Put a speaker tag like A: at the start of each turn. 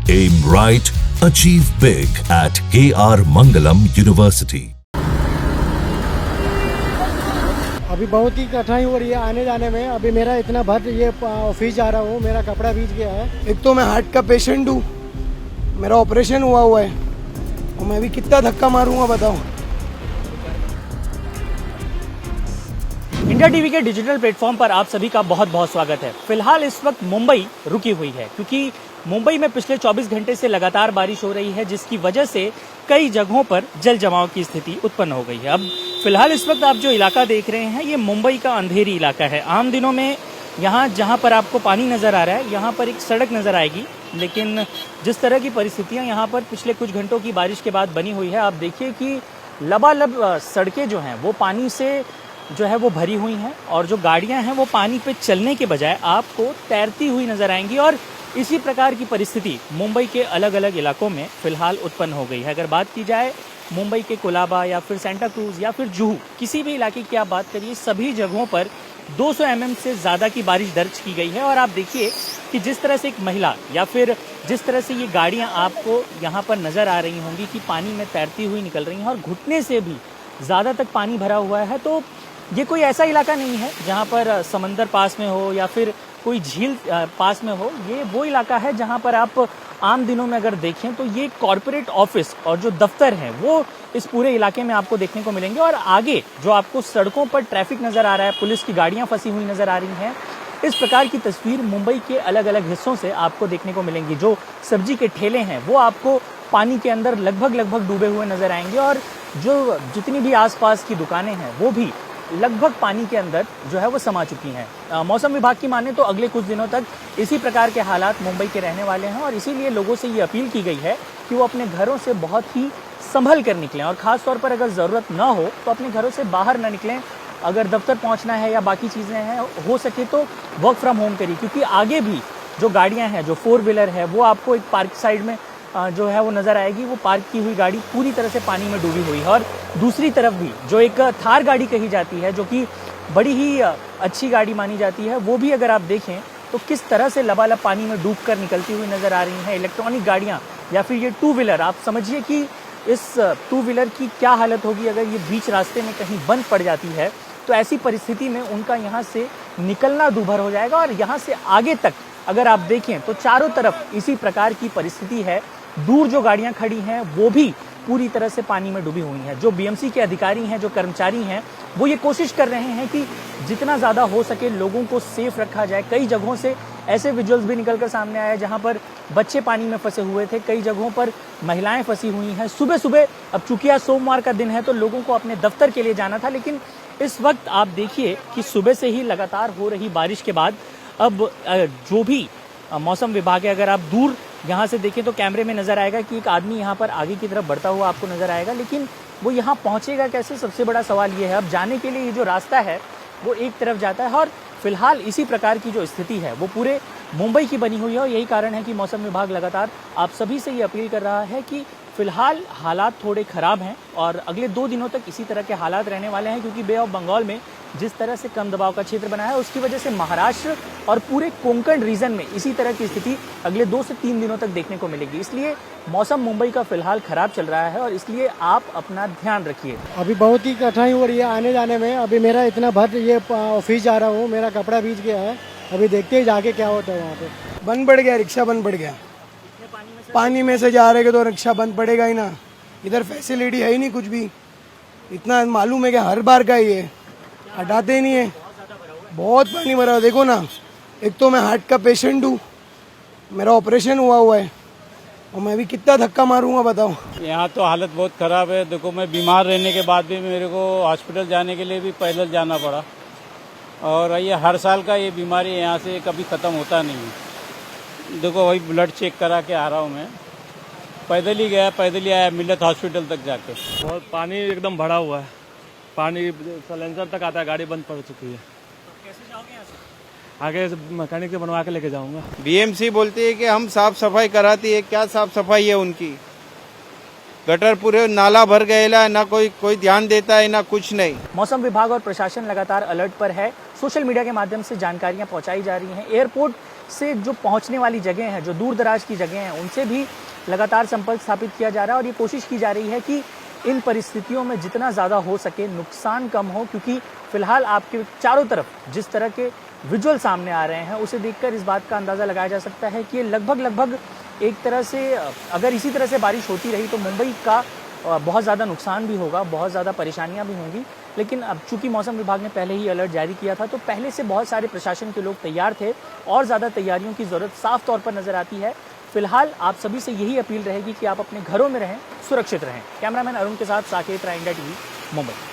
A: Aim right, achieve big at KR Mangalam University.
B: अभी बहुत ही कठिनाई हो रही है आने जाने में। अभी मेरा इतना भर ये ऑफिस जा रहा हूँ, मेरा कपड़ा भीज गया है। एक तो मैं हार्ट का पेशेंट हूँ, मेरा ऑपरेशन हुआ है और मैं भी कितना धक्का मारूंगा बताओ।
C: इंडिया टीवी के डिजिटल प्लेटफॉर्म पर आप सभी का बहुत बहुत स्वागत है। फिलहाल इस वक्त मुंबई रुकी हुई है क्योंकि मुंबई में पिछले 24 घंटे से लगातार बारिश हो रही है, जिसकी वजह से कई जगहों पर जल जमाव की स्थिति उत्पन्न हो गई है। अब फिलहाल इस वक्त आप जो इलाका देख रहे हैं ये मुंबई का अंधेरी इलाका है। आम दिनों में यहाँ जहाँ पर आपको पानी नजर आ रहा है यहाँ पर एक सड़क नजर आएगी, लेकिन जिस तरह की परिस्थितियाँ यहाँ पर पिछले कुछ घंटों की बारिश के बाद बनी हुई है, आप देखिए कि लबालब सड़कें जो हैं वो पानी से जो है वो भरी हुई हैं और जो गाड़ियां हैं वो पानी पे चलने के बजाय आपको तैरती हुई नजर आएंगी। और इसी प्रकार की परिस्थिति मुंबई के अलग अलग इलाकों में फिलहाल उत्पन्न हो गई है। अगर बात की जाए मुंबई के कोलाबा या फिर सेंटा क्रूज या फिर जुहू, किसी भी इलाके की आप बात करिए, सभी जगहों पर 200 mm से ज़्यादा की बारिश दर्ज की गई है। और आप देखिए कि जिस तरह से एक महिला या फिर जिस तरह से ये गाड़ियाँ आपको यहाँ पर नज़र आ रही होंगी कि पानी में तैरती हुई निकल रही हैं और घुटने से भी ज़्यादा तक पानी भरा हुआ है। तो ये कोई ऐसा इलाका नहीं है जहाँ पर समंदर पास में हो या फिर कोई झील पास में हो। ये वो इलाका है जहाँ पर आप आम दिनों में अगर देखें तो ये कॉर्पोरेट ऑफिस और जो दफ्तर हैं वो इस पूरे इलाके में आपको देखने को मिलेंगे। और आगे जो आपको सड़कों पर ट्रैफिक नजर आ रहा है, पुलिस की गाड़ियाँ फंसी हुई नजर आ रही हैं, इस प्रकार की तस्वीर मुंबई के अलग अलग हिस्सों से आपको देखने को मिलेंगी। जो सब्जी के ठेले हैं वो आपको पानी के अंदर लगभग डूबे हुए नजर आएंगे और जो जितनी भी आसपास की दुकानें हैं वो भी लगभग पानी के अंदर जो है वो समा चुकी हैं। मौसम विभाग की माने तो अगले कुछ दिनों तक इसी प्रकार के हालात मुंबई के रहने वाले हैं और इसीलिए लोगों से ये अपील की गई है कि वो अपने घरों से बहुत ही संभल कर निकलें और ख़ास तौर पर अगर ज़रूरत ना हो तो अपने घरों से बाहर ना निकलें। अगर दफ्तर पहुँचना है या बाकी चीज़ें हैं, हो सके तो वर्क फ्रॉम होम करिए, क्योंकि आगे भी जो गाड़ियाँ हैं, जो 4 व्हीलर है, वो आपको एक पार्क साइड में जो है वो नज़र आएगी। वो पार्क की हुई गाड़ी पूरी तरह से पानी में डूबी हुई है। और दूसरी तरफ भी जो एक थार गाड़ी कही जाती है, जो कि बड़ी ही अच्छी गाड़ी मानी जाती है, वो भी अगर आप देखें तो किस तरह से लबालब पानी में डूबकर निकलती हुई नज़र आ रही हैं। इलेक्ट्रॉनिक गाड़ियाँ या फिर ये 2 व्हीलर, आप समझिए कि इस 2 व्हीलर की क्या हालत होगी अगर ये बीच रास्ते में कहीं बंद पड़ जाती है। तो ऐसी परिस्थिति में उनका यहाँ से निकलना दूभर हो जाएगा। और यहाँ से आगे तक अगर आप देखें तो चारों तरफ इसी प्रकार की परिस्थिति है। दूर जो गाड़ियां खड़ी हैं वो भी पूरी तरह से पानी में डूबी हुई हैं। जो बीएमसी के अधिकारी हैं, जो कर्मचारी हैं, वो ये कोशिश कर रहे हैं कि जितना ज़्यादा हो सके लोगों को सेफ रखा जाए। कई जगहों से ऐसे विजुअल्स भी निकलकर सामने आए जहां पर बच्चे पानी में फंसे हुए थे, कई जगहों पर महिलाएं फंसी हुई हैं। सुबह सुबह, अब चूंकि आज सोमवार का दिन है तो लोगों को अपने दफ्तर के लिए जाना था, लेकिन इस वक्त आप देखिए कि सुबह से ही लगातार हो रही बारिश के बाद अब जो भी मौसम विभाग है, अगर आप दूर यहाँ से देखें तो कैमरे में नजर आएगा कि एक आदमी यहाँ पर आगे की तरफ बढ़ता हुआ आपको नजर आएगा, लेकिन वो यहाँ पहुँचेगा कैसे, सबसे बड़ा सवाल ये है। अब जाने के लिए ये जो रास्ता है वो एक तरफ जाता है और फिलहाल इसी प्रकार की जो स्थिति है वो पूरे मुंबई की बनी हुई है। और यही कारण है कि मौसम विभाग लगातार आप सभी से ये अपील कर रहा है कि फिलहाल हालात थोड़े खराब हैं और अगले 2 दिनों तक इसी तरह के हालात रहने वाले हैं, क्योंकि बे ऑफ बंगाल में जिस तरह से कम दबाव का क्षेत्र बना है उसकी वजह से महाराष्ट्र और पूरे कोंकण रीजन में इसी तरह की स्थिति अगले 2 से 3 दिनों तक देखने को मिलेगी। इसलिए मौसम मुंबई का फिलहाल खराब चल रहा है और इसलिए आप अपना ध्यान रखिए।
B: अभी बहुत ही कठिनाई हो रही है आने जाने में। अभी मेरा इतना भर ये ऑफिस जा रहा हूँ, मेरा कपड़ा भीज गया है। अभी देखते ही जाके क्या होता है। वहाँ पे बंद पड़ गया, रिक्शा बंद पड़ गया। पानी में से जा रहे तो रिक्शा बंद पड़ेगा ही ना। इधर फैसिलिटी है ही नहीं कुछ भी। इतना मालूम है कि हर बार का ये हटाते ही नहीं है। बहुत पानी भरा, देखो ना। एक तो मैं हार्ट का पेशेंट हूँ, मेरा ऑपरेशन हुआ है और मैं भी कितना धक्का मारूंगा बताओ।
D: यहाँ तो हालत बहुत ख़राब है। देखो, मैं बीमार रहने के बाद भी मेरे को हॉस्पिटल जाने के लिए भी पैदल जाना पड़ा और ये हर साल का ये बीमारी यहाँ से कभी ख़त्म होता नहीं है। देखो, वही ब्लड चेक करा के आ रहा हूँ मैं। पैदल ही गया, पैदल ही आया मिल्लत हॉस्पिटल तक जाके।
E: बहुत पानी एकदम भरा हुआ है, पानी सलेंसर तक आता है, गाड़ी बंद पड़ चुकी है।
C: तो कैसे जाओगे यहाँ से?
E: आगे मैकेनिक से बनवा के लेके जाऊंगा।
F: बीएमसी बोलती है कि हम साफ सफाई कराती है, क्या साफ सफाई है उनकी। गटर पूरे नाला भर गएला, ना कोई ध्यान देता है, ना कुछ नहीं।
C: मौसम विभाग और प्रशासन लगातार अलर्ट पर है। सोशल मीडिया के माध्यम से जानकारियां पहुंचाई जा रही हैं। एयरपोर्ट से जो पहुंचने वाली जगह हैं, जो दूर दराज की जगह हैं, उनसे भी लगातार संपर्क स्थापित किया जा रहा है और ये कोशिश की जा रही है कि इन परिस्थितियों में जितना ज़्यादा हो सके नुकसान कम हो, क्योंकि फिलहाल आपके चारों तरफ जिस तरह के विजुअल सामने आ रहे हैं उसे देखकर इस बात का अंदाज़ा लगाया जा सकता है कि ये लगभग एक तरह से अगर इसी तरह से बारिश होती रही तो मुंबई का बहुत ज़्यादा नुकसान भी होगा, बहुत ज़्यादा परेशानियां भी होंगी। लेकिन अब चूंकि मौसम विभाग ने पहले ही अलर्ट जारी किया था तो पहले से बहुत सारे प्रशासन के लोग तैयार थे और ज़्यादा तैयारियों की ज़रूरत साफ तौर पर नजर आती है। फिलहाल आप सभी से यही अपील रहेगी कि आप अपने घरों में रहें, सुरक्षित रहें। कैमरामैन अरुण के साथ साकेत, इंडिया टीवी, मुंबई।